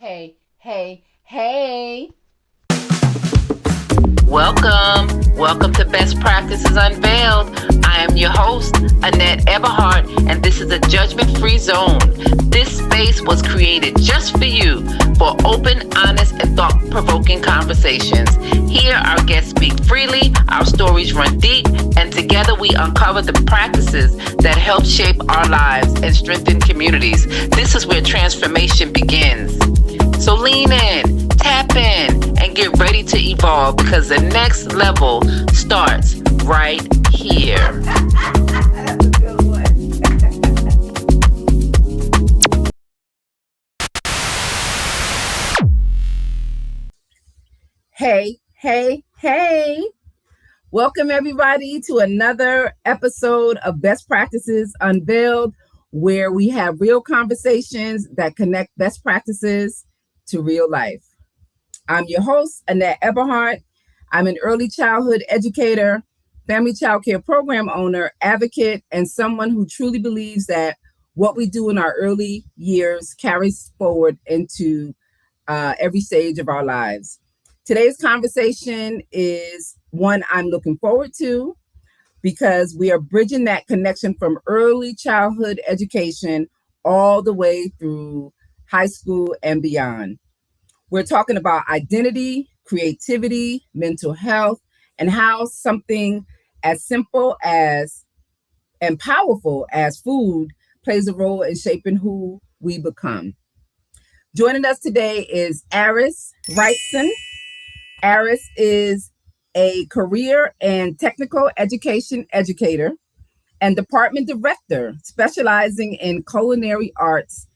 Hey, hey, hey. Welcome to Best Practices Unveiled. I am your host, Annette Eberhart, and this is a judgment-free zone. This space was created just for you for open, honest, and thought-provoking conversations. Here, our guests speak freely, our stories run deep, and together we uncover the practices that help shape our lives and strengthen communities. This is where transformation begins. So lean in, tap in, and get ready to evolve because the next level starts right here. That's a good one. Hey, hey, hey. Welcome, everybody, to another episode of Best Practices Unveiled, where we have real conversations that connect best practices to real life. I'm your host, Annette Eberhart. I'm an early childhood educator, family childcare program owner, advocate, and someone who truly believes that what we do in our early years carries forward into every stage of our lives. Today's conversation is one I'm looking forward to because we are bridging that connection from early childhood education all the way through high school and beyond. We're talking about identity, creativity, mental health, and how something as simple as and powerful as food plays a role in shaping who we become. Joining us today is Aris Wrightson. Aris is a career and technical education educator and department director specializing in culinary arts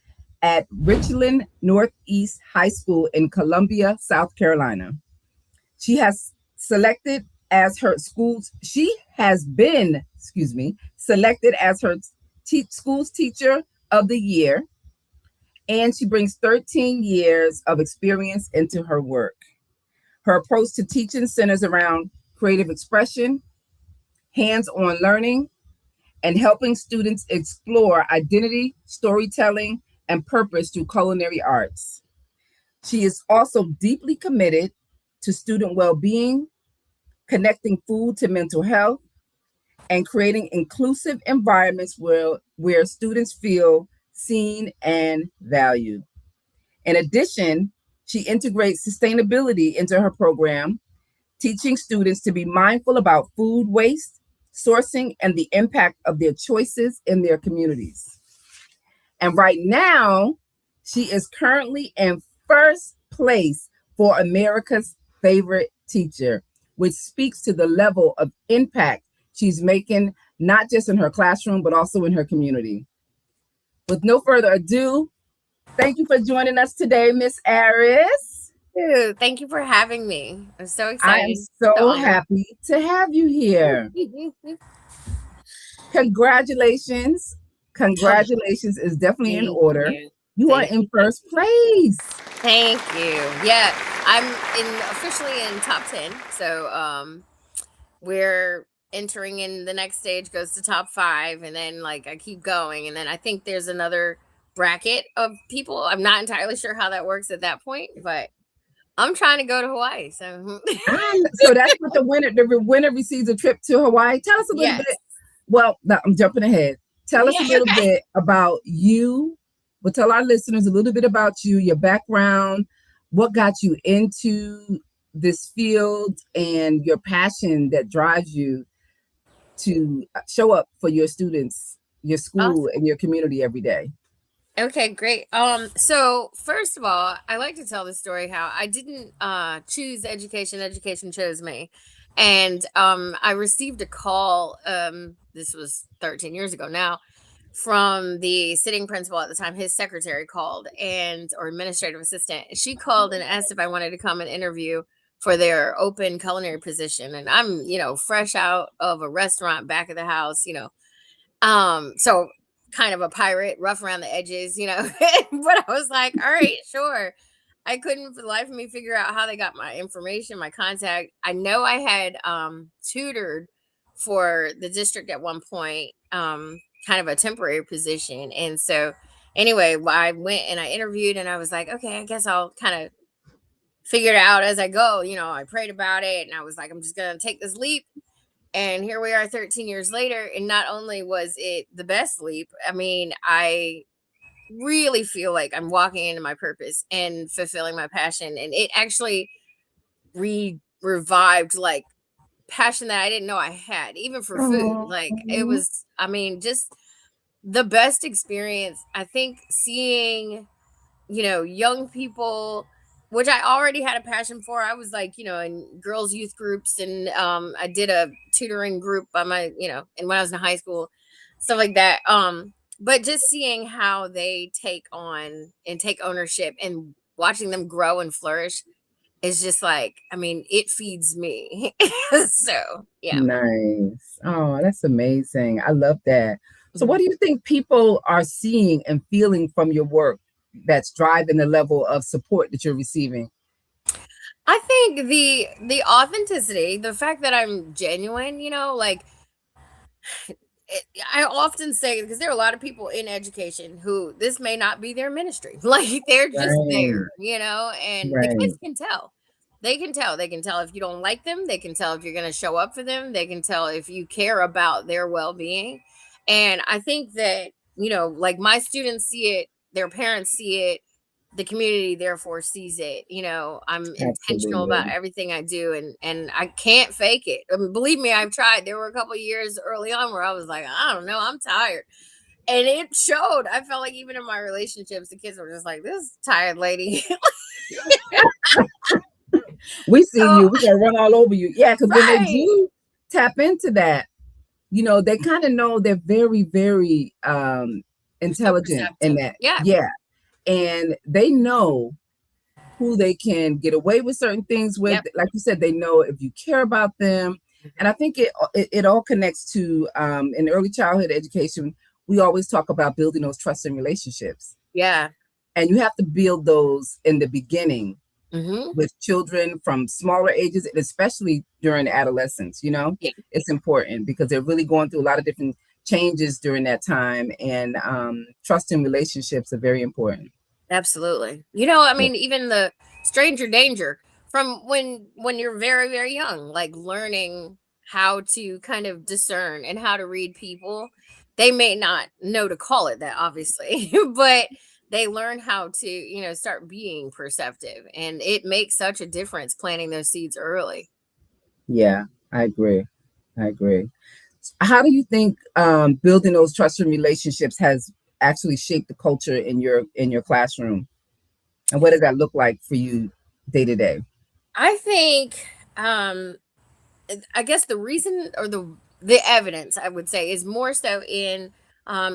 at Richland Northeast High School in Columbia, South Carolina. She has selected as her school's, she has been, selected as her school's teacher of the year, and she brings 13 years of experience into her work. Her approach to teaching centers around creative expression, hands-on learning, and helping students explore identity, storytelling, and purpose through culinary arts. She is also deeply committed to student well-being, connecting food to mental health, and creating inclusive environments where students feel seen and valued. In addition, she integrates sustainability into her program, teaching students to be mindful about food waste, sourcing, and the impact of their choices in their communities. And right now, she is currently in first place for America's favorite teacher, which speaks to the level of impact she's making, not just in her classroom, but also in her community. With no further ado, thank you for joining us today, Miss Aris. Thank you for having me. I'm so I excited. am so happy to have you here. Congratulations. Congratulations is definitely in order. You are in first place. Thank you. Yeah, I'm officially in top 10. So we're entering in the next stage, goes to top 5, and then like I keep going, and then I think there's another bracket of people. I'm not entirely sure how that works at that point, but I'm trying to go to Hawaii. So So that's what the winner receives a trip to Hawaii. Tell us a little bit. Well, no, I'm jumping ahead. Tell us a little bit about you. But tell our listeners a little bit about you, your background, what got you into this field, and your passion that drives you to show up for your students, your school, and your community every day. Okay, great. So first of all, I like to tell the story how I didn't choose education, education chose me. And I received a call, this was 13 years ago now, from the sitting principal at the time. His secretary called, or administrative assistant. She called and asked if I wanted to come and interview for their open culinary position. And I'm, fresh out of a restaurant back of the house, so kind of a pirate, rough around the edges, but I was like, all right, sure. I couldn't for the life of me figure out how they got my information, my contact. I know I had tutored for the district at one point, kind of a temporary position. And so anyway, I went and I interviewed, and I was like, okay, I guess I'll kind of figure it out as I go. I prayed about it, and I was like, I'm just going to take this leap. And here we are 13 years later. And not only was it the best leap, I mean, I really feel like I'm walking into my purpose and fulfilling my passion. And it actually revived like passion that I didn't know I had, even for food. Like it Oh, was, I mean, just the best experience. I think seeing, young people, which I already had a passion for. I was like, in girls' youth groups, and I did a tutoring group by my, and when I was in high school, stuff like that. But just seeing how they take on and take ownership and watching them grow and flourish is just like, I mean, it feeds me. So yeah. nice. Oh, that's amazing. I love that. So, what Mhm. do you think people are seeing and feeling from your work that's driving the level of support that you're receiving? I think the authenticity, the fact that I'm genuine, like I often say, because there are a lot of people in education who this may not be their ministry. Like they're just Right, there, and the right. kids can tell. They can tell. They can tell if you don't like them. They can tell if you're going to show up for them. They can tell if you care about their well being. And I think that, like my students see it, their parents see it, the community therefore sees it. I'm intentional about Absolutely. everything I do, and I can't fake it. I mean, believe me, I've tried. There were a couple of years early on where I was like, I don't know, I'm tired. And it showed. I felt like even in my relationships, the kids were just like, this tired lady. We see So you. We're gonna run all over you. Yeah, because when they right. do tap into that, they kind of know they're very, very They're so intelligent in perceptive. that. Yeah. Yeah. And they know who they can get away with certain things with. Yep. Like you said, they know if you care about them. And I Mhm. think it all connects to in early childhood education, we always talk about building those trust and relationships. Yeah. And you have to build those in the beginning Hmm. with children from smaller ages, and especially during adolescence. Yeah. It's important because they're really going through a lot of different changes during that time, and trust and relationships are very important. Absolutely. I Yeah, mean, even the stranger danger from when you're very, very young, like learning how to kind of discern and how to read people. They may not know to call it that, obviously, but they learn how to, start being perceptive. And it makes such a difference planting those seeds early. yeah, I agree. I agree. How do you think building those trust and relationships has actually shaped the culture in your classroom, and what does that look like for you day to day? I think um I guess the reason or the evidence I would say is more so in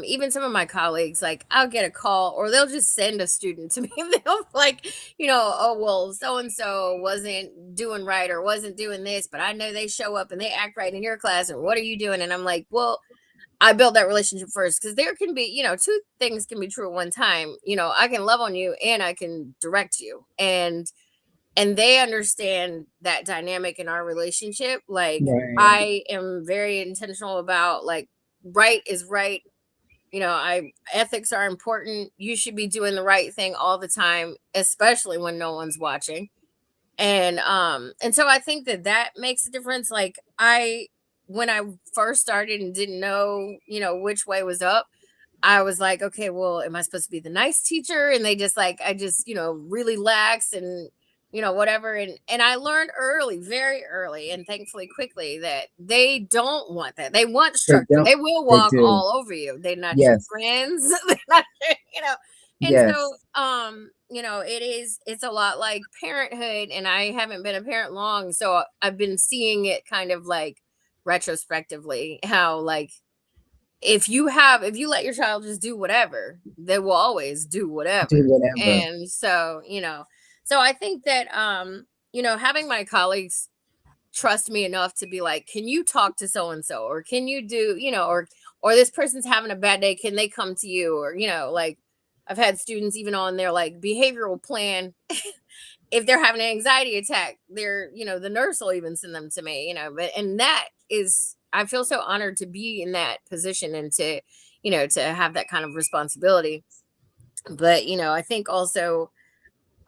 even some of my colleagues, like I'll get a call or they'll just send a student to me. They'll like, oh well, so and so wasn't doing right or wasn't doing this, but I know they show up and they act right in your class, and what are you doing? And I'm like, well, I build that relationship first, because there can be, two things can be true at one time. I can love on you and I can direct you. And they understand that dynamic in our relationship. Like Right. I am very intentional about like right is right. I ethics are important. You should be doing the right thing all the time, especially when no one's watching. And so I think that that makes a difference. Like I when I first started and didn't know, which way was up, I was like, okay, well, am I supposed to be the nice teacher? And they just like, I just, really lax and, whatever. And I learned early, very early, and thankfully quickly, that they don't want that. They want They structure. don't. They will They walk do. all over you. They're not your Yes. friends. They're not, And so, Yes. it's a lot like parenthood. And I haven't been a parent long. So I've been seeing it kind of like retrospectively, how like if you let your child just do whatever, they will always do Do whatever. whatever. And so, so I think that having my colleagues trust me enough to be like, can you talk to so and so, or can you do, or this person's having a bad day, can they come to you, or like I've had students even on their like behavioral plan. If they're having an anxiety attack, the nurse will even send them to me, but and that is, I feel so honored to be in that position and to have that kind of responsibility. But I think also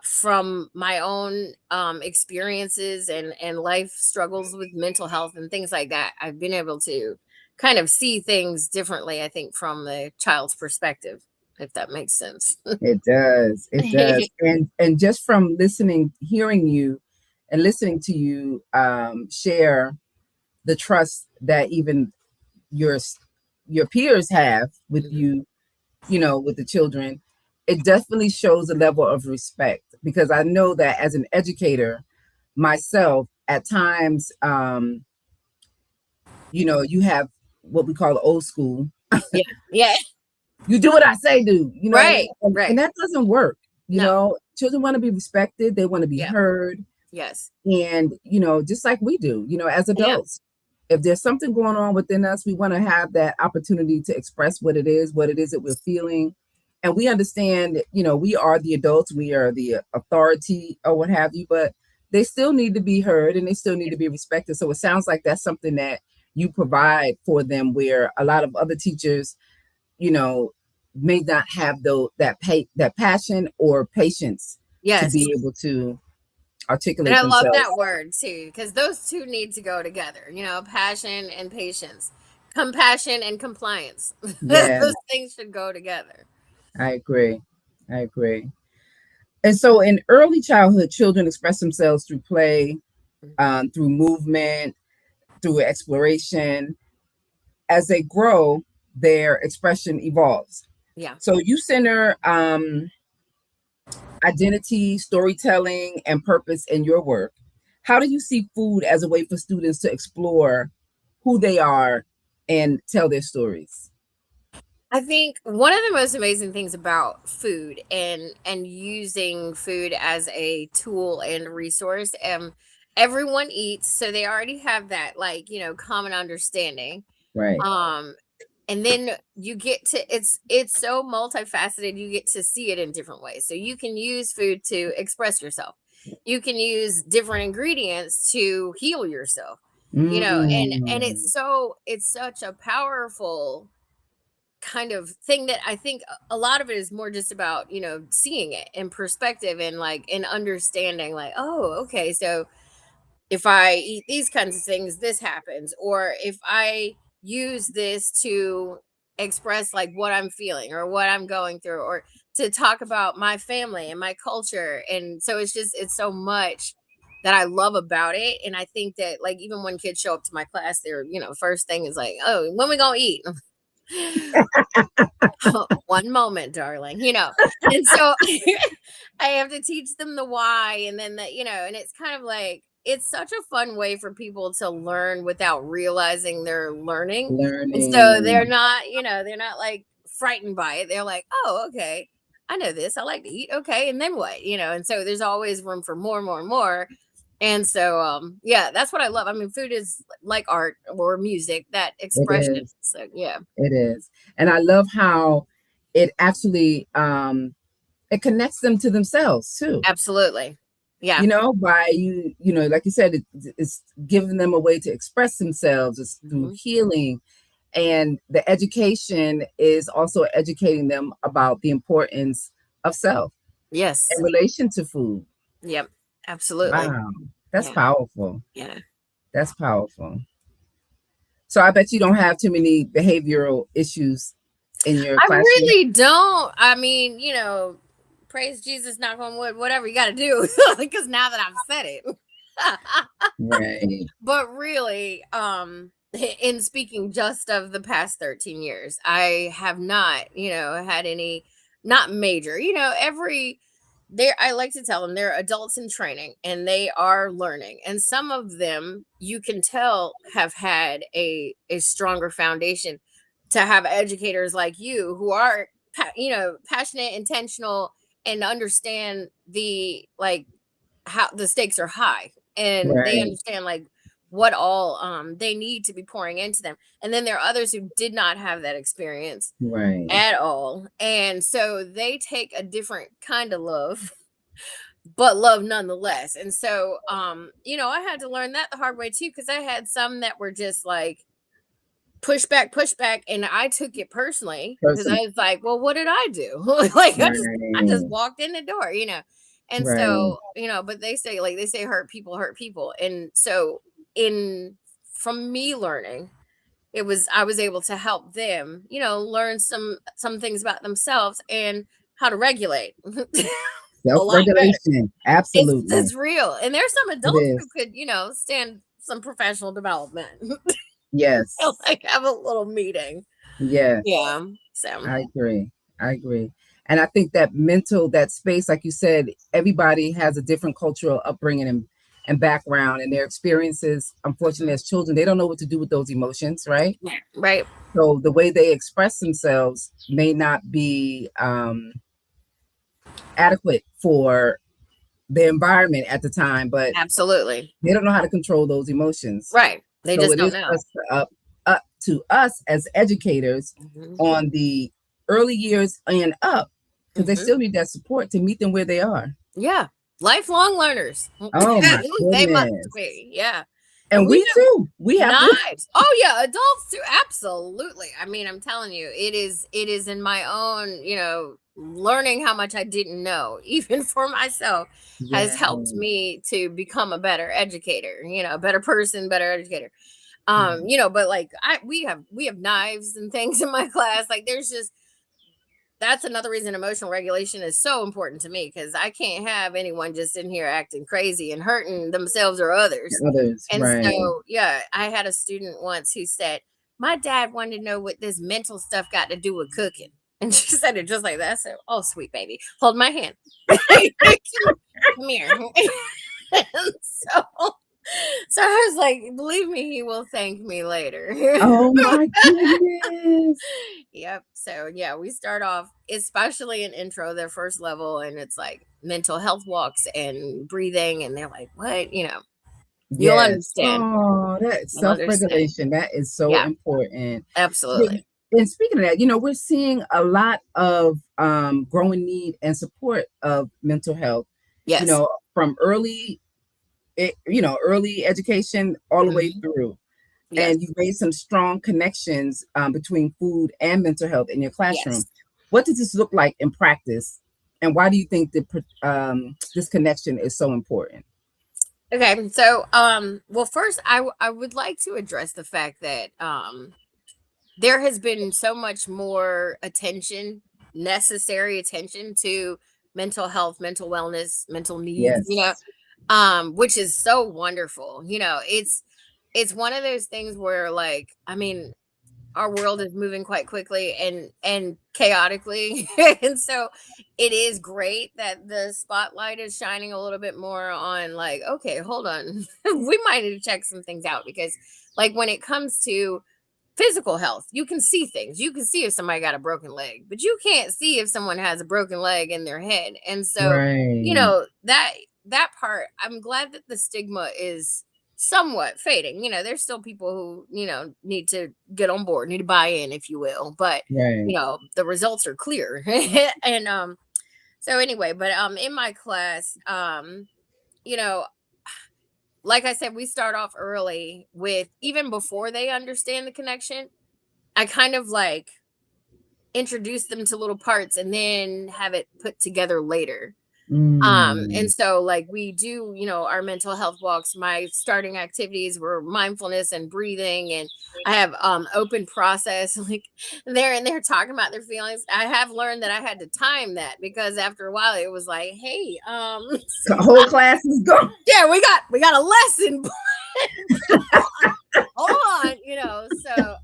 from my own experiences and life struggles with mental health and things like that, I've been able to kind of see things differently, I think, from the child's perspective, if that makes sense. It does. It does. And just from listening, hearing you and listening to you share the trust that even your your peers have with Mhm. you, with the children, it definitely shows a level of respect, because I know that as an educator myself, at times, you have what we call old school. Yeah. Yeah. You do what I say, do. You know what I mean? Right. And Right. that doesn't work. No. Children want to be respected. They want to be Yeah. heard. Yes. And, just like we do, as Yeah. adults, if there's something going on within us, we want to have that opportunity to express what it is that we're feeling. And we understand, we are the adults, we are the authority or what have you, but they still need to be heard and they still need to be respected. So it sounds like that's something that you provide for them, where a lot of other teachers, you know, may not have that passion or patience to Yes. be able to And articulate I love themselves. that word too, because those two need to go together, passion and patience, compassion and compliance. Yeah, Those things should go together. I agree. I agree. And so in early childhood, children express themselves through play, through movement, through exploration. As they grow, their expression evolves. Yeah. So you center identity, storytelling, and purpose in your work. How do you see food as a way for students to explore who they are and tell their stories? I think one of the most amazing things about food and using food as a tool and resource, everyone eats, so they already have that, like, common understanding. Right. Um and then you get to it's so multifaceted, you get to see it in different ways. So you can use food to express yourself. You can use different ingredients to heal yourself. And Mm, it's such a powerful kind of thing that I think a lot of it is more just about, seeing it in perspective and like in understanding, like, oh, okay, so if I eat these kinds of things, this happens. Or if I use this to express like what I'm feeling or what I'm going through, or to talk about my family and my culture. And so it's so much that I love about it. And I think that, like, even when kids show up to my class, they're, first thing is like, oh, when we gonna eat? One moment, darling, and so I have to teach them the why, and then and it's kind of like, it's such a fun way for people to learn without realizing they're learning. And so they're learning. not, they're not like frightened by it. They're like, oh, okay, I know this. I like to eat. Okay. And then what? And so there's always room for more, more, and more. And so, yeah, that's what I love. I mean, food is like art or music, that It expression. is. So, yeah, It is. And I love how it actually it connects them to themselves too. absolutely. Yeah. By like you said, it's giving them a way to express themselves. It's through Mhm. healing. And the education is also educating them about the importance of self in Yes. relation to food. Yep. Absolutely. Wow. That's Yeah. powerful. Yeah. That's powerful. So I bet you don't have too many behavioral issues in your I classroom. really don't. I mean, praise Jesus, knock on wood, whatever you got to do, because now that I've said it. Right. But really, in speaking just of the past 13 years, I have not, had any, not major, every, there, I like to tell them they're adults in training and they are learning. And some of them you can tell have had a stronger foundation to have educators like you who are, passionate, intentional, and understand the, like, how the stakes are high, and they Right. understand like what all they need to be pouring into them. And then there are others who did not have that experience Right. at all, and so they take a different kind of love, but love nonetheless. And so I had to learn that the hard way too, because I had some that were just like, pushback, and I took it personally because I was like, well, what did I do? Like I just walked in the door, and Right. so but they say hurt people, and so in from me learning, I was able to help them learn some things about themselves and how to regulate a lot better. Self-regulation. Absolutely. It's real, and there's some It adults who is. could stand some professional development. Yes. Like have a little meeting. Yes. Yeah. So I agree. I agree. And I think that space, like you said, everybody has a different cultural upbringing and background and their experiences. Unfortunately, as children, they don't know what to do with those emotions, right? right. So the way they express themselves may not be adequate for the environment at the time, but Absolutely. they don't know how to control those emotions. Right. They So just it don't is know. up to us as educators Mhm. on the early years and up, because they Mhm. still need that support to meet them where they are. Yeah. Lifelong learners. Oh my They must goodness. be. Yeah. And And we too. We have to. knives. Oh yeah, adults too. Absolutely. I mean, I'm telling you, it is in my own, learning how much I didn't know, even for myself, has Yeah. helped me to become a better educator, a better person, better educator. Mhm. But like we have knives and things in my class. Like there's just that's another reason emotional regulation is so important to me because I can't have anyone just in here acting crazy and hurting themselves or others. Others, And right. so, yeah, I had a student once who said, my dad wanted to know what this mental stuff got to do with cooking. And she said it just like that. I said, oh, sweet baby, hold my hand. Come here. And so I was like, believe me, he will thank me later. Oh my goodness. Yep. So yeah, we start off, especially in intro, their first level, and it's like mental health walks and breathing, and they're like, "What?" You'll Yes. understand. Oh, that You'll understand. self-regulation, that is so Yeah, important. Yeah, absolutely. and speaking of that, we're seeing a lot of growing need and support of mental health, Yes. from early education all the way Mhm. through. Yes. And you made some strong connections between food and mental health in your classroom. Yes. What does this look like in practice? And why do you think this connection is so important? Okay. So, well, first, I would like to address the fact that there has been so much more necessary attention to mental health, mental wellness, mental needs, Yes. which is so wonderful. It's one of those things where like, I mean, our world is moving quite quickly and chaotically. And so it is great that the spotlight is shining a little bit more on like, okay, hold on. We might need to check some things out because like when it comes to physical health, you can see things. You can see if somebody got a broken leg, but you can't see if someone has a broken leg in their head. And so, Right. that part, I'm glad that the stigma is somewhat fading. There's still people who, need to get on board, need to buy in, if you will. But, Right. the results are clear. And so anyway, but in my class, you know, like I said, we start off early with even before they understand the connection. I kind of like introduce them to little parts and then have it put together later. And Mm. so like we do, our mental health walks. My starting activities were mindfulness and breathing, and I have open process. Like they're in there talking about their feelings. I have learned that I had to time that because after a while it was like, hey, The whole class is gone. yeah, we got a lesson. Hold on, so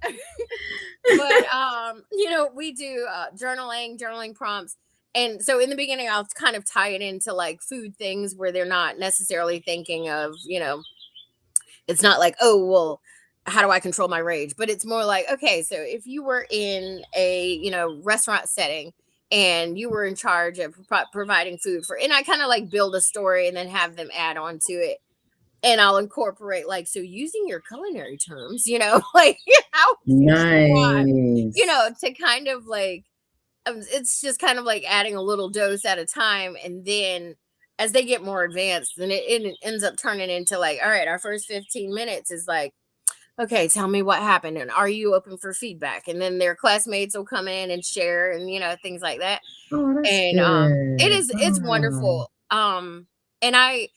but we do journaling prompts. And so in the beginning I'll kind of tie it into like food things where they're not necessarily thinking of, it's not like, oh well, how do I control my rage, but it's more like, okay, so if you were in a restaurant setting and you were in charge of providing food for, and I kind of like build a story and then have them add on to it, and I'll incorporate like, so using your culinary terms, like how would you describe, Nice. to kind of like, it's just kind of like adding a little dose at a time. And then as they get more advanced, then it ends up turning into like, all right, our first 15 minutes is like, okay, tell me what happened, and are you open for feedback? And then their classmates will come in and share, and things like that. Oh, that's And good. it's Oh. wonderful. And I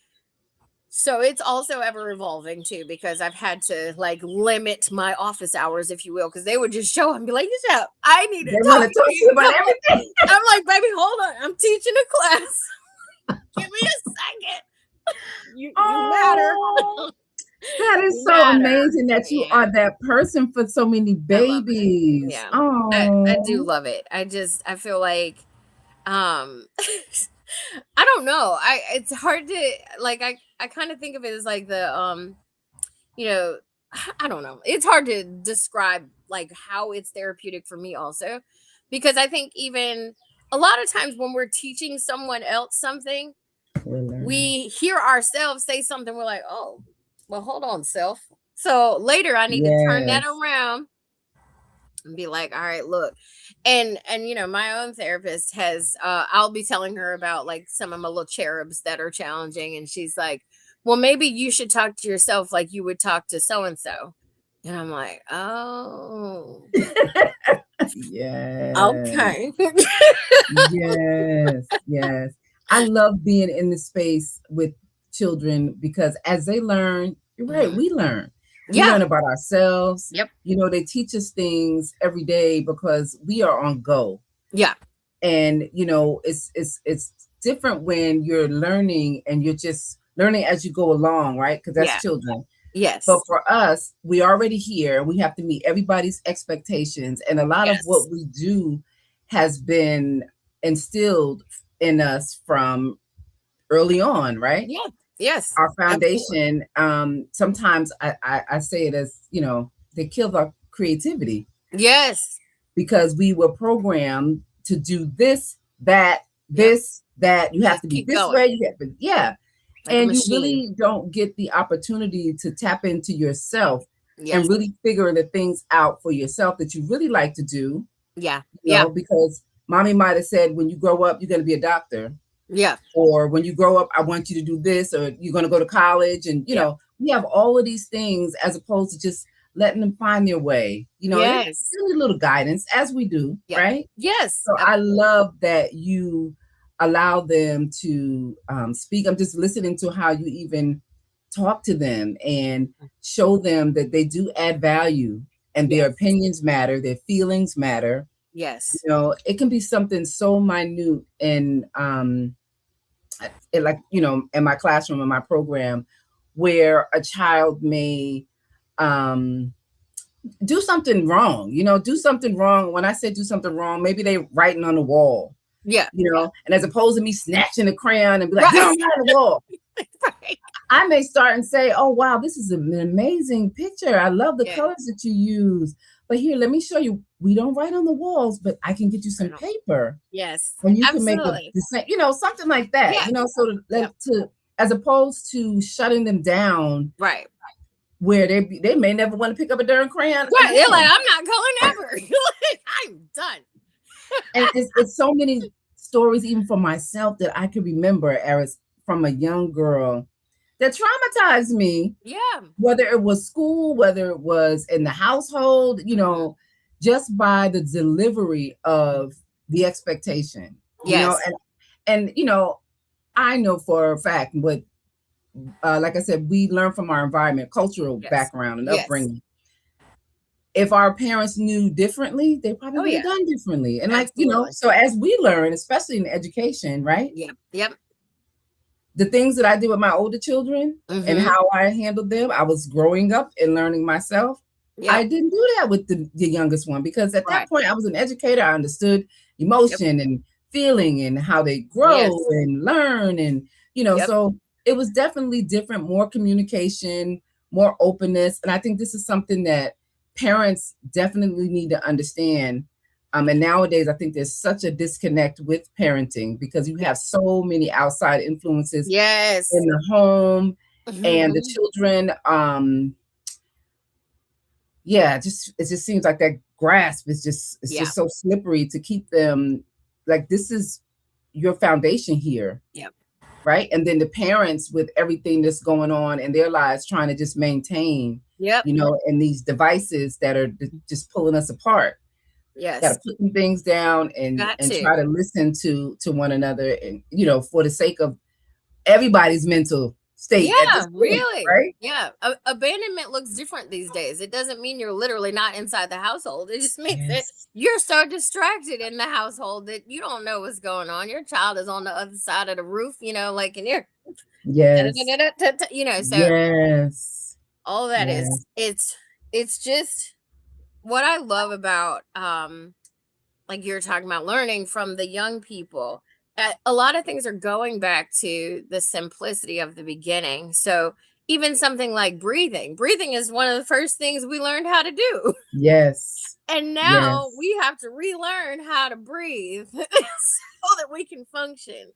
So it's also ever evolving too, because I've had to like limit my office hours, if you will, because they would just show up and be like, "Yeah, I need to They want talk to to talk to you." you about everything. I'm like, "Baby, hold on, I'm teaching a class. Give me a second. You matter. Oh, that is You so matter." amazing that you Yeah, are that person for so many I love it. babies. Yeah, I do Oh, love it. I feel like um I don't know. I It's hard to like. I kind of think of it as like the you know, I don't know. It's hard to describe like how it's therapeutic for me also, because I think even a lot of times when we're teaching someone else something, we're learning. we hear ourselves say something, we're like, "Oh, well, hold on, self." So later I need to turn that Yes. around and be like, "All right, look." And my own therapist has I'll be telling her about like some of my little cherubs that are challenging, and she's like, "Well, maybe you should talk to yourself like you would talk to so and so." And I'm like, "Oh, Yes. okay." Yes. Yes. I love being in the space with children because as they learn, you're right, Mhm. we learn. We Yeah. learn about ourselves. Yep. They teach us things every day because we are on go. Yeah. And it's different when you're learning and you're just learning as you go along, right? Because that's Yeah. children. But Yes. for us, we already here. We have to meet everybody's expectations, and a lot of Yes. what we do has been instilled in us from early on, right? Yeah. Yes. Our Absolutely. foundation. Sometimes I say it as they killed our creativity Yes. because we were programmed to do this, that, Yep. this, that. You have Just to be keep this going way. You have to, yeah. like a And you machine. really don't get the opportunity to tap into yourself and Yes. really figure the things out for yourself that you really like to do, Yeah. Yeah. because mommy might have said, when you grow up, you're going to be a doctor. Yeah. Or when you grow up, I want you to do this, or you're going to go to college. And, Yeah. we have all of these things as opposed to just letting them find their way. They Yes. still need a little guidance as we do, Yep. right? Yes. So I Absolutely. love that you allow them to speak. I'm just listening to how you even talk to them and show them that they do add value and their Yes. opinions matter, their feelings matter. Yes. It can be something so minute and like in my classroom in my program where a child may um do something wrong, do something wrong. When I say do something wrong, maybe they writing on the wall, Yeah. Yeah. and as opposed to me snatching a crayon and be like, you Right. don't write on the wall, Right. I may start and say, oh wow, this is an amazing picture. I love the Yeah. colors that you use. But here, let me show you. We don't write on the walls, but I can get you I some know. paper Yes. and you can make a Absolutely. design, something like that, Yeah. so Yep. to as opposed to shutting them down Right. where they may never want to pick up a darn crayon Right. They're like, again. I'm not going ever. You're like, I'm done. And it's so many stories, even for myself, that I can remember, Aris, from a young girl that traumatized me, Yeah. whether it was school, whether it was in the household, Mhm. just by the delivery of the expectation, Yes. and I know for a fact, but like I said, we learn from our environment, cultural Yes. background, and Yes. upbringing. If our parents knew differently, they probably Oh would have yeah. done differently. And like, Absolutely. so as we learn, especially in education, right? Yep. Yep. The things that I did with my older children and Mm-hmm. how I handled them, I was growing up and learning myself. I Yep. didn't do that with the youngest one because at that Right. point I was an educator. I understood Yep. emotion and feeling and how they grow Yes. and learn. And, Yep. so it was definitely different, more communication, more openness. And I think this is something that parents definitely need to understand. And nowadays, I think there's such a disconnect with parenting because you have Yes. so many outside influences Yes. in the home and the Mm-hmm. children. Yeah, it just seems like that grasp is just it's Yeah. just so slippery to keep them like this is your foundation here, Yep. right? And then the parents with everything that's going on in their lives trying to just maintain. Yep. And these devices that are just pulling us apart. Got Yes. to put some things down and Got to. try to listen to one another, and for the sake of everybody's mental state at Yeah, this point, really. right? Yeah. Abandonment looks different these days. It doesn't mean you're literally not inside the household. It just means that Yes. you're so distracted in the household that you don't know what's going on. Your child is on the other side of the roof, like, and you're, Yes. so Yes. all that Yeah. is, it's just what I love about, like you're talking about learning from the young people. A lot of things are going back to the simplicity of the beginning. So even something like breathing is one of the first things we learned how to do. Yes. And now Yes. we have to relearn how to breathe so that we can function.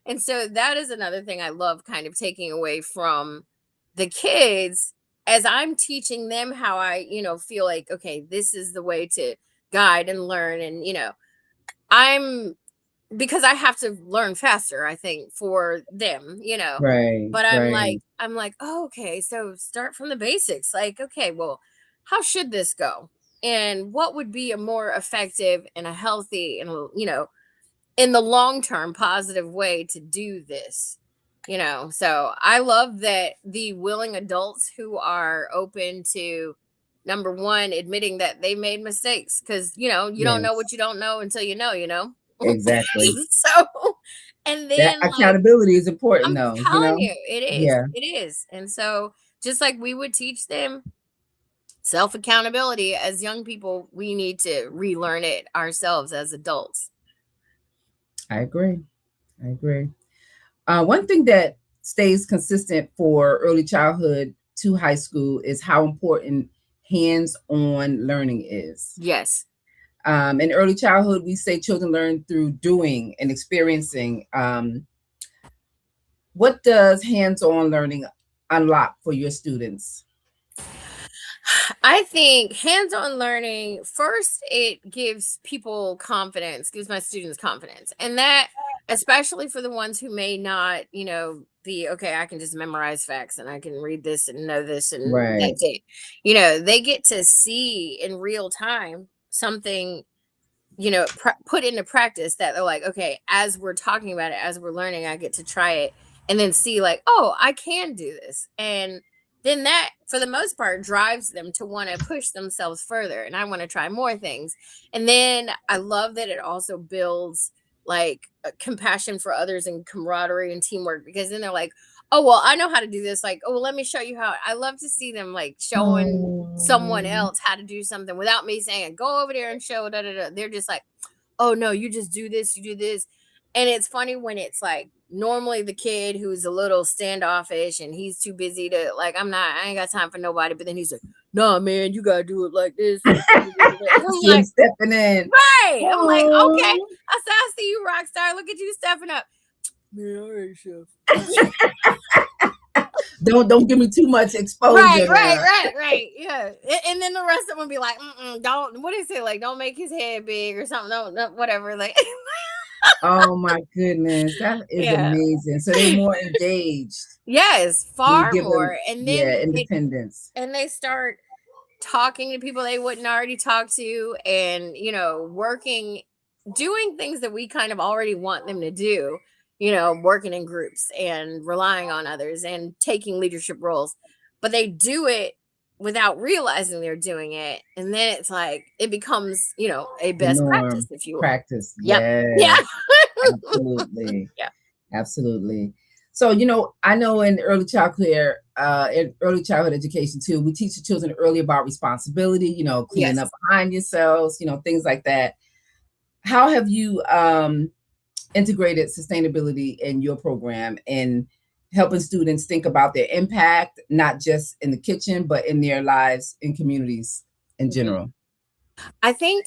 And so that is another thing I love kind of taking away from the kids as I'm teaching them how I, feel like, okay, this is the way to guide and learn. And, I'm because I have to learn faster, I think, for them, Right. but Right. I'm like, oh, okay, so start from the basics. Like, okay, well, how should this go? And what would be a more effective and a healthy and, in the long term positive way to do this? So I love that the willing adults who are open to number one, admitting that they made mistakes because, you don't know Yes. what you don't know until you know. Exactly. So, and That then like, accountability is important, I'm though. telling you, it is. Yeah. It is. And so, just like we would teach them self accountability as young people, we need to relearn it ourselves as adults. I agree. I agree. One thing that stays consistent for early childhood to high school is how important hands-on learning is. Yes. In early childhood, we say children learn through doing and experiencing. What does hands-on learning unlock for your students? I think hands-on learning, first, it gives people confidence, gives my students confidence. And that, especially for the ones who may not, be okay, I can just memorize facts and I can read this and know this and Right. that's it. They get to see in real time something, put into practice that they're like, okay, as we're talking about it, as we're learning, I get to try it and then see like, oh, I can do this. And then that, for the most part, drives them to want to push themselves further. And I want to try more things. And then I love that it also builds like compassion for others and camaraderie and teamwork, because then they're like, oh, well, I know how to do this. Like, oh, well, let me show you how. I love to see them like showing someone Oh, else how to do something without me saying, go over there and show da da da. They're just like, oh no, you just do this, you do this. And it's funny when it's like normally the kid who's a little standoffish and he's too busy to like, I ain't got time for nobody. But then he's like, nah, man, you gotta do it like this. And I'm see him like, stepping in. right. I'm like, okay. Oh. I said, I see you, rock star. Look at you stepping up. Man, all right, chef. Don't give me too much exposure. Right. Yeah. And then the rest of them will be like, don't, what is it? Like, don't make his head big or something. No, whatever. Like, Oh my goodness, that is yeah. amazing. So they're more engaged. Yes, You far give them, more. And yeah, then independence. they start talking to people they wouldn't already talk to, and working, doing things that we kind of already want them to do, working in groups and relying on others and taking leadership roles, but they do it without realizing they're doing it, and then it's like it becomes a The best practice, norm, if you will. practice. Yep. Yes, Yeah. absolutely, Yeah. absolutely. So I know in early childhood education too, we teach the children early about responsibility. Cleaning up Yes. behind yourselves. Things like that. How have you integrated sustainability in your program and helping students think about their impact, not just in the kitchen, but in their lives and communities in general? I think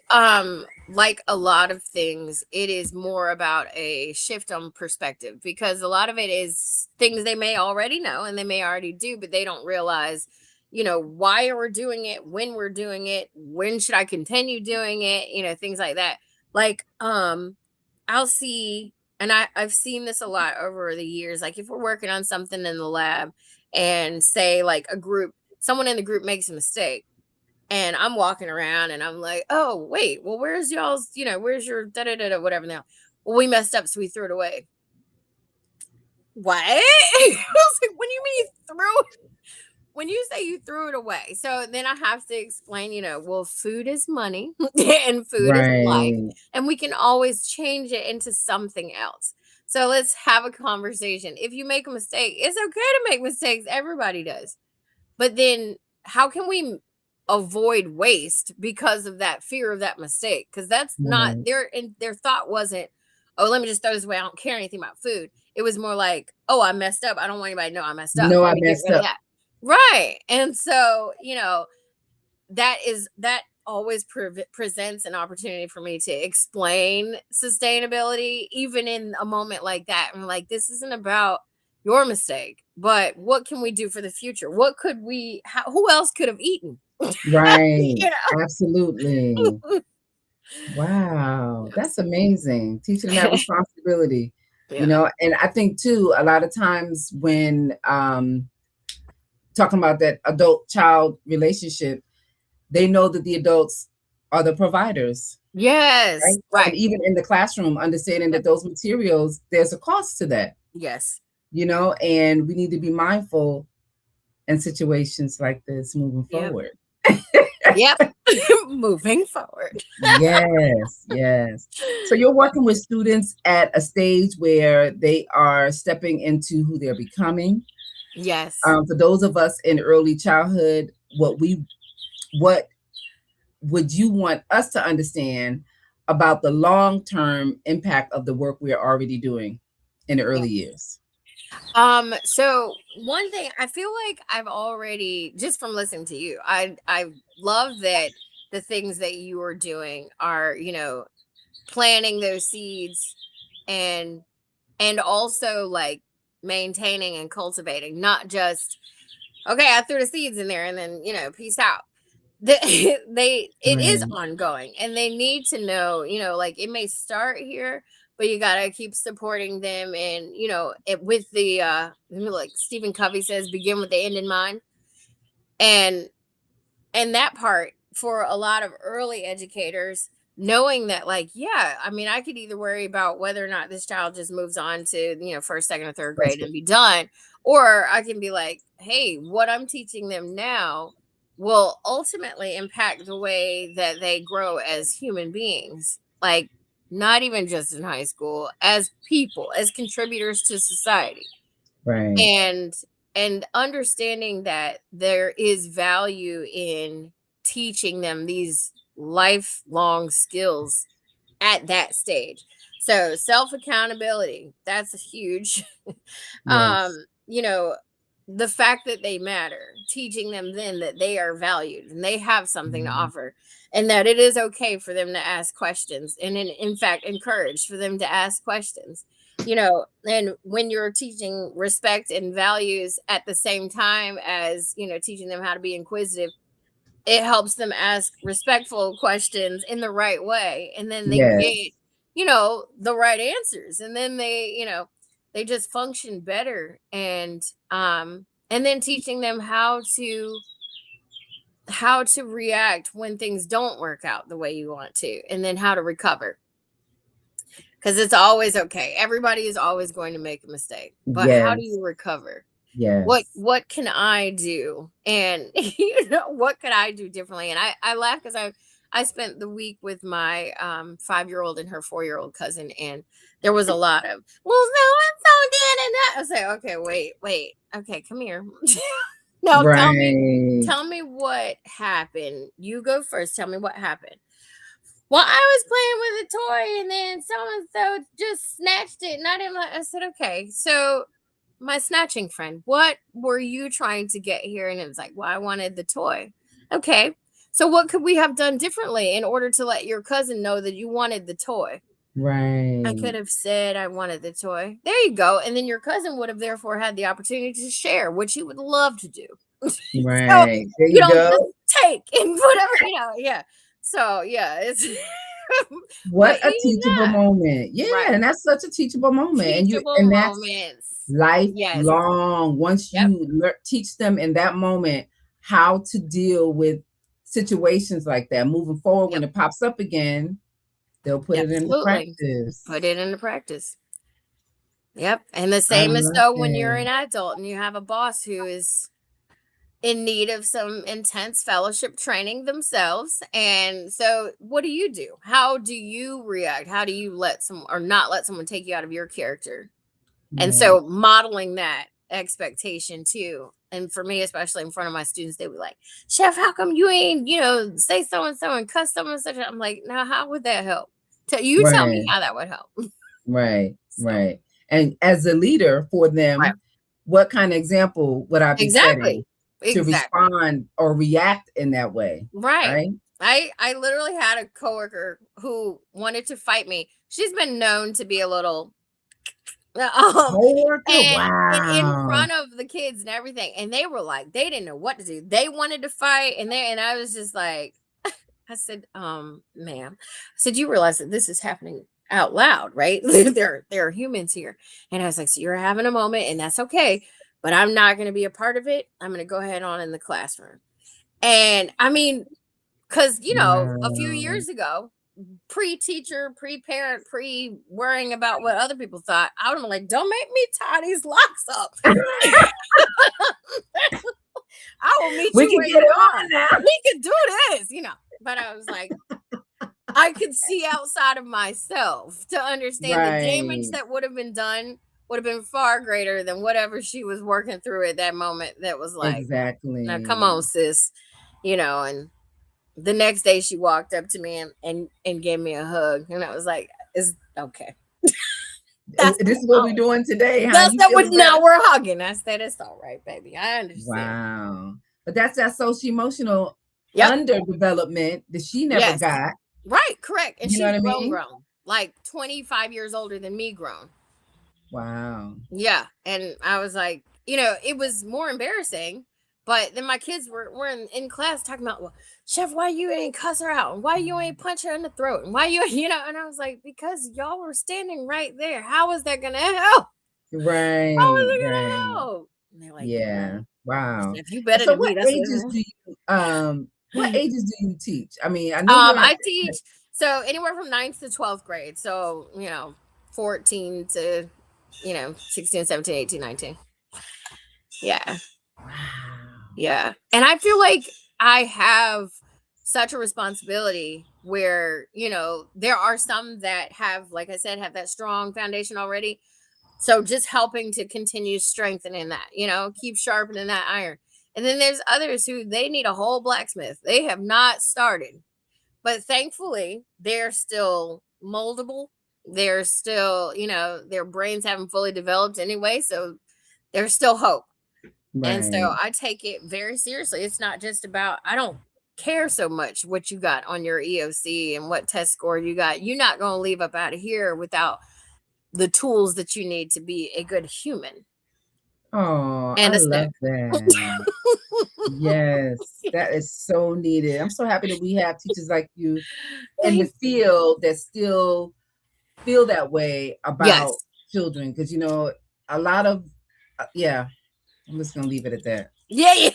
like a lot of things, it is more about a shift on perspective, because a lot of it is things they may already know and they may already do, but they don't realize, why we're doing it, when we're doing it, when should I continue doing it, things like that. Like I'll see, and I've seen this a lot over the years, like if we're working on something in the lab and say like a group someone in the group makes a mistake, and I'm walking around and I'm like, oh, wait, well, where's y'all's, where's your da-da-da-da, whatever now? Well, we messed up, so we threw it away. What? I was like, what do you mean you threw it? When you say you threw it away, so then I have to explain, well, food is money and food is life, Right. and we can always change it into something else. So let's have a conversation. If you make a mistake, it's okay to make mistakes. Everybody does. But then how can we avoid waste because of that fear of that mistake? Because that's not Right. their thought wasn't, oh, let me just throw this away. I don't care anything about food. It was more like, oh, I messed up. I don't want anybody to know I messed up. No, Let I me get messed rid of up. that. Right. And so, that always presents an opportunity for me to explain sustainability, even in a moment like that. And like, this isn't about your mistake, but what can we do for the future? What could who else could have eaten? Right. you Absolutely. know? Wow. That's amazing. Teaching them that responsibility, Yeah. and I think too, a lot of times when talking about that adult child relationship, they know that the adults are the providers, Yes. right? And Right. even in the classroom, understanding Yep. that those materials, there's a cost to that, Yes. and we need to be mindful in situations like this moving Yep. forward. Yep. Moving forward. Yes, yes. So you're working with students at a stage where they are stepping into who they're becoming. Yes. For those of us in early childhood, what would you want us to understand about the long-term impact of the work we are already doing in the early years? So one thing I feel like I've already, just from listening to you, I love that the things that you are doing are, planting those seeds, and also like maintaining and cultivating, not just, okay, I threw the seeds in there and then, peace out. It is Right, ongoing, and they need to know, like, it may start here, but you got to keep supporting them. And with the like Stephen Covey says, begin with the end in mind. And that part, for a lot of early educators, knowing that, like, yeah, I mean, I could either worry about whether or not this child just moves on to, first, second, or third that's grade and be done, or I can be like, hey, what I'm teaching them now will ultimately impact the way that they grow as human beings, like, not even just in high school, as people, as contributors to society. right, And understanding that there is value in teaching them these lifelong skills at that stage. So self accountability, that's huge. yes, You know, the fact that they matter, teaching them then that they are valued and they have something to mhm, offer, and that it is okay for them to ask questions, and in fact encouraged for them to ask questions. And when you're teaching respect and values at the same time as, teaching them how to be inquisitive, it helps them ask respectful questions in the right way, and then they yes, get, the right answers, and then they just function better. And then teaching them how to react when things don't work out the way you want to, and then how to recover, because it's always okay. Everybody is always going to make a mistake, but how do yes, you recover? what yes, what can I do? And what could I do differently? And I laugh because I spent the week with my 5-year-old and her 4-year-old cousin, and there was a lot of, well, no, I'm so dead and that. I was like, okay, wait, okay, come here. No, right. tell me what happened. You go first. Tell me what happened. Well, I was playing with a toy and then so and so just snatched it, and I didn't like. I said, okay, so my snatching friend, what were you trying to get here? And it was like, well, I wanted the toy. Okay. So what could we have done differently in order to let your cousin know that you wanted the toy? I could Right, have said I wanted the toy. There you go. And then your cousin would have therefore had the opportunity to share, which he would love to do. So right. There you you don't just go. take and whatever, yeah. So yeah, it's What but a even teachable that, moment. Yeah, right. and that's such a teachable moment. Teachable And that's moments. Yes. lifelong. Once Yep. you teach them in that moment how to deal with situations like that moving forward. When it pops up again, they'll put it into practice. Put it into practice. Yep. And the I same is love so when you're it. an adult and you have a boss who is in need of some intense fellowship training themselves. And so what do you do? How do you react? How do you let someone or not let someone take you out of your character? And Right. so modeling that expectation too. And for me, especially in front of my students, they were like, Chef, how come you ain't, say so and so and cuss someone such? I'm like, now how would that help? Tell me Right. how that would help. Right. So, Right. And as a leader for them, right. what kind of example would I be setting to Exactly. respond or react in that way? Right. Right. I literally had a coworker who wanted to fight me. She's been known to be a little Coworker. and in Wow. front of the kids and everything, and they were like, they didn't know what to do. They wanted to fight, and I was just like, I said, ma'am, I said, you realize that this is happening out loud, right? there are humans here. And I was like, so you're having a moment, and that's okay, but I'm not going to be a part of it. I'm going to go ahead on in the classroom. And I mean, because a few Wow. years ago, pre-teacher, pre-parent, pre-worrying about what other people thought, I would have been like, don't make me tie these locks up. I will meet We you can where get you it are. on now. We could do this, But I was like, I could see outside of myself to understand the damage Right. that would have been done would have been far greater than whatever she was working through at that moment. That was like, now come Exactly. on, sis, and the next day she walked up to me and gave me a hug, and I was like, "Is okay." That's This is what we're doing today, huh? that's You that. What feeling now better? we're hugging. I said, "It's all right, baby. I understand." Wow. But that's that social emotional Yep. underdevelopment that she never Yes. got. Right. Correct. And You know she's what I mean? grown, like 25 years older than me, grown. Wow. Yeah. And I was like, it was more embarrassing. But then my kids were in class talking about, well, Chef, why you ain't cuss her out? And why you ain't punch her in the throat? And why and I was like, because y'all were standing right there. How is that going to help? How is Right, it going to right. help? And they're like, you're Yeah. right. Wow. Chef, you better So than me. That's what what ages do you teach? I mean, I know you're I teach so anywhere from 9th to 12th grade. So, 14 to, 16, 17, 18, 19. Yeah. wow. Yeah. And I feel like I have such a responsibility where, there are some that have, like I said, have that strong foundation already. So just helping to continue strengthening that, keep sharpening that iron. And then there's others who they need a whole blacksmith. They have not started. But thankfully, they're still moldable. They're still, their brains haven't fully developed anyway. So there's still hope. And so Right. I take it very seriously. It's not just about, I don't care so much what you got on your EOC and what test score you got. You're not going to leave up out of here without the tools that you need to be a good human Oh, I and a stick. love that. Yes, that is so needed. I'm so happy that we have teachers like you in the Thank you. field that still feel that way about Yes. children because a lot of yeah, I'm just gonna leave it at that. Yeah, yeah.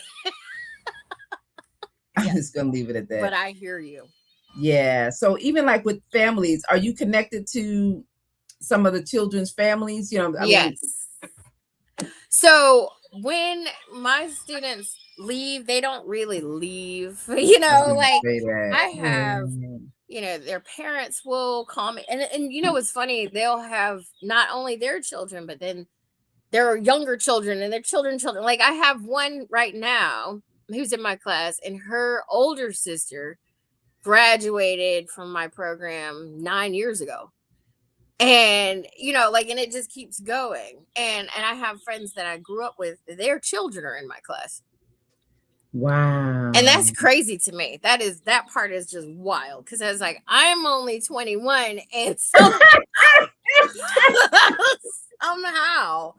I'm Yes. just gonna leave it at But that. I hear you. Yeah. So even like with families, are you connected to some of the children's families? I mean, Yes. So when my students leave, they don't really leave. I was gonna Like say that. I have, Yeah. their parents will call me, and what's funny? They'll have not only their children, but then their younger children and their children. Like I have one right now who's in my class, and her older sister graduated from my program 9 years ago. And and it just keeps going, and I have friends that I grew up with, their children are in my class, and that's Wow. crazy to me. That part is just wild, because I was like, I'm only 21, and so somehow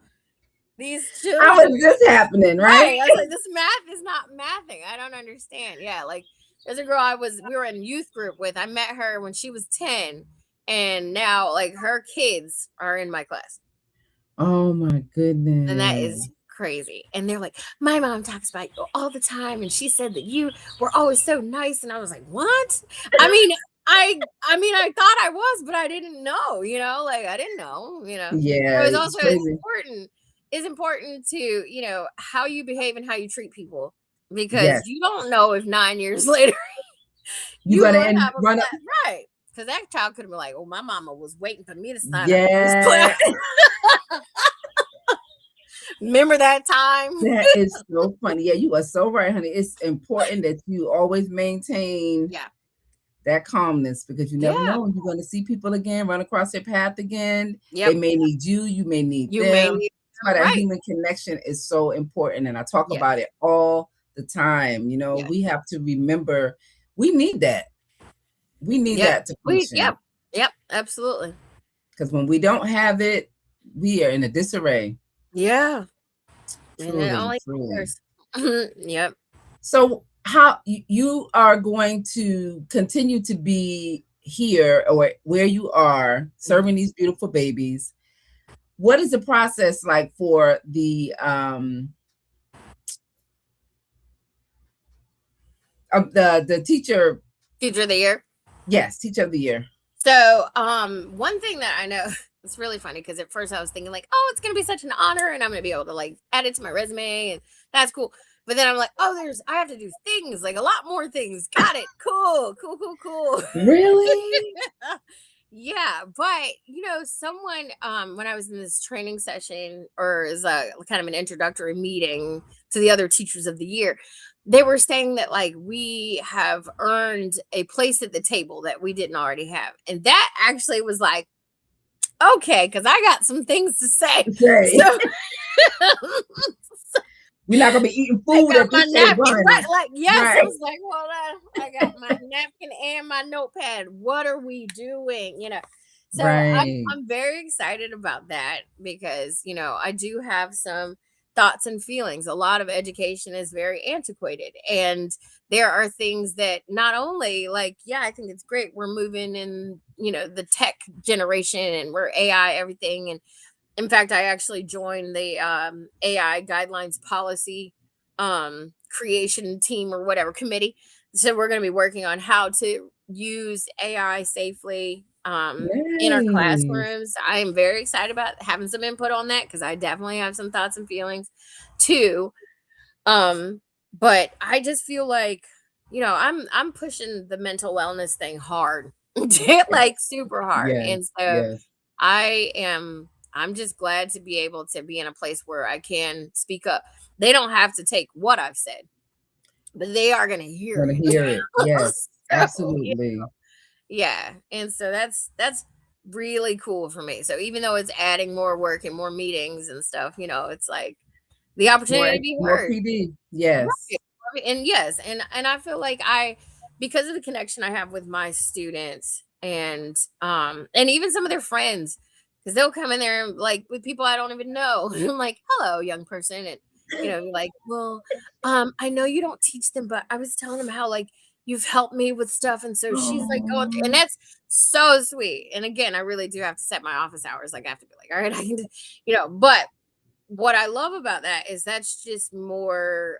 these How children, is this happening, right? right? I was like, this math is not mathing. I don't understand. Yeah, like there's a girl we were in youth group with. I met her when she was 10, and now like her kids are in my class. Oh my And that goodness. is crazy. And they're like, my mom talks about you all the time. And she said that you were always so nice. And I was like, what? I mean, I thought I was, but I didn't know, like I didn't know, Yeah, So it's it's also crazy. important to, how you behave and how you treat people, because Yes, you don't know if 9 years later you're you gonna will have a run up. class, right? Because that child could have been like, oh, my mama was waiting for me to sign up for this Yeah, class. Remember that time? that is so funny. Yeah, you are so right, honey. It's important that you always maintain Yeah. that calmness, because you never Yeah. know, you're going to see people again, run across their path again. They Yep. may need you, you may need You may them. need That's why that right. human connection is so important. And I talk Yes. about it all the time. Yes. We have to remember we need that. We need Yep. that to function. Yep. Absolutely. Because when we don't have it, we are in a disarray. Yeah. And it Truly, only truly. matters. Yep. So how you are going to continue to be here, or where you are serving these beautiful babies? What is the process like for the teacher Teacher of the year. Yes, teacher of the year. So, one thing that I know, it's really funny because at first I was thinking like, oh, it's gonna be such an honor and I'm gonna be able to like add it to my resume and that's cool. But then I'm like, oh, I have to do things, like a lot more things. Got it. Cool. Really? Yeah, but someone when I was in this training session, or as a kind of an introductory meeting to the other teachers of the year, they were saying that like we have earned a place at the table that we didn't already have. And that actually was like, okay, because I got some things to say. Okay. So we're not gonna be eating I food got at my this table, napkin, honey. right? Like, yes, Right. I was like, hold on, I got my napkin and my notepad. What are we doing? So Right. I'm very excited about that because I do have some thoughts and feelings. A lot of education is very antiquated, and there are things that not only like, yeah, I think it's great we're moving in, the tech generation and we're AI everything. And in fact, I actually joined the AI guidelines policy creation team or whatever committee. So we're going to be working on how to use AI safely in our Nice. classrooms. I am very excited about having some input on that because I definitely have some thoughts and feelings too. But I just feel like, I'm pushing the mental wellness thing hard, like super hard. Yes, And so yes. I'm just glad to be able to be in a place where I can speak up. They don't have to take what I've said, but they are going to hear Gonna it. hear it. Yes, So, absolutely. yeah. And so that's really cool for me. So even though it's adding more work and more meetings and stuff, it's like the opportunity to be More heard. PD. Yes. Right. And yes, and I feel like because of the connection I have with my students and even some of their friends, because they'll come in there like with people I don't even know. And I'm like, hello, young person. And like, well, I know you don't teach them, but I was telling them how like you've helped me with stuff. And so she's like going through, and that's so sweet. And again, I really do have to set my office hours. Like I have to be like, all right, I can do, but what I love about that is that's just more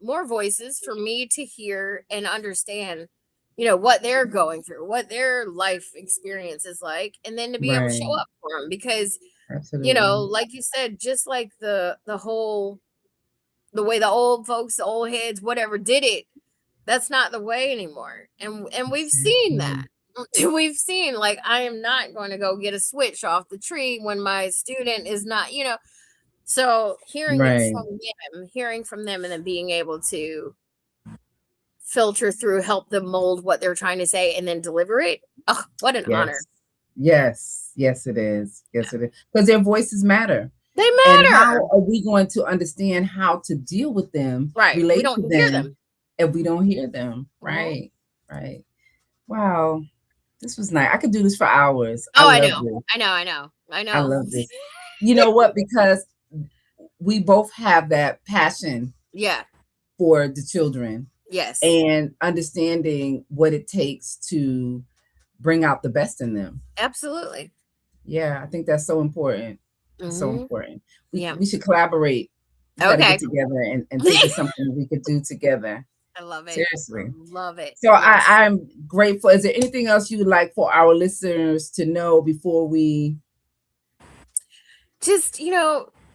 voices for me to hear and understand, what they're going through, what their life experience is like, and then to be able to show Right. up for them because, Absolutely. like you said, just like the way the old folks, the old heads, whatever did it, that's not the way anymore. And we've seen that. We've seen like I am not going to go get a switch off the tree when my student is not, so hearing from them and then being able to filter through, help them mold what they're trying to say and then deliver it. Oh, what an honor. Yes, it is. Yes, it is. Because their voices matter. They matter. And how are we going to understand how to deal with them? Right. Relate we don't to hear them them. if we don't hear them. Right. Right. Wow. This was nice. I could do this for hours. Oh, I love know. this. I I love this. You know what? Because we both have that passion for the children. Yes. And understanding what it takes to bring out the best in them. Absolutely. Yeah, I think that's so important. It's so important. We should collaborate We got to Okay. get together and think of something that we could do together. I love it. Seriously. Love it. So Yes. I'm grateful. Is there anything else you would like for our listeners to know before we? Just,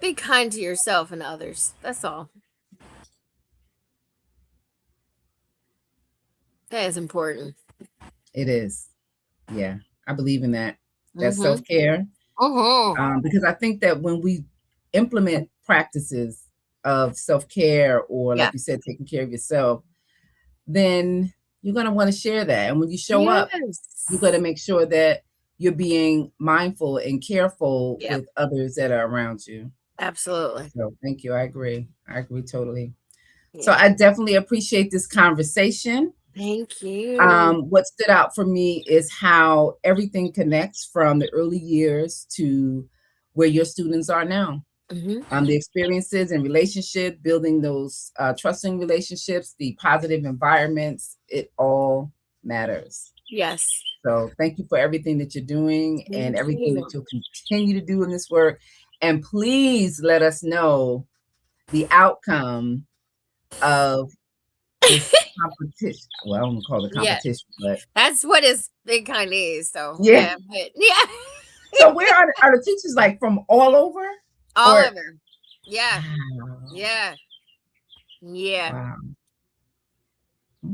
be kind to yourself and others. That's all. That is important. It is. Yeah, I believe in that. That's Mhm. self-care. Mhm. Because I think that when we implement practices of self-care, or like Yeah. you said, taking care of yourself, then you're going to want to share that. And when you show up, you've got to make sure that you're being mindful and careful Yep. with others that are around you. Absolutely. So thank you. I agree totally. Yeah. So I definitely appreciate this conversation. Thank you. What stood out for me is how everything connects from the early years to where your students are now. Mhm. The experiences and relationship, building those trusting relationships, the positive environments, it all matters. Yes. So thank you for everything that you're doing and Thank everything you. that you'll continue to do in this work. And please let us know the outcome of this competition. Well, I don't call it Yeah. competition, but That's what it kind of is. So Yeah. but yeah. so where are the teachers, like from all over? All Or- over. Yeah. Wow. Yeah. Yeah. Wow.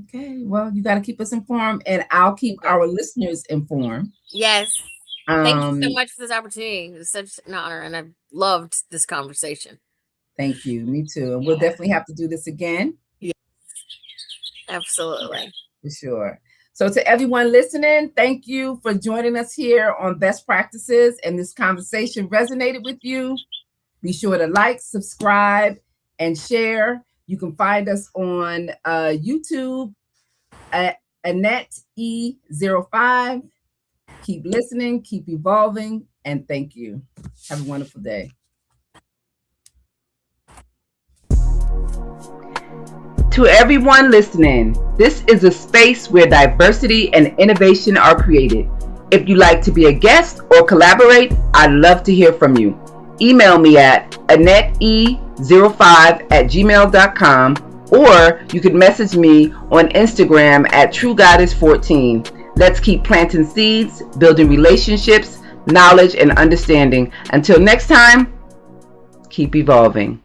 Okay. Well, you got to keep us informed, and I'll keep our listeners informed. Yes. Thank you so Um, much for this opportunity. It was such an honor, and I've loved this conversation. Thank you. Me too. And we'll definitely have to do this again. Absolutely. For sure. So to everyone listening, thank you for joining us here on Best Practices, and this conversation resonated with you. Be sure to like, subscribe, and share. You can find us on YouTube at Annette E05. Keep listening, keep evolving, and thank you. Have a wonderful day. To everyone listening, this is a space where diversity and innovation are created. If you'd like to be a guest or collaborate, I'd love to hear from you. Email me at AnnetteE05@gmail.com, or you can message me on Instagram at TrueGoddess14. Let's keep planting seeds, building relationships, knowledge, and understanding. Until next time, keep evolving.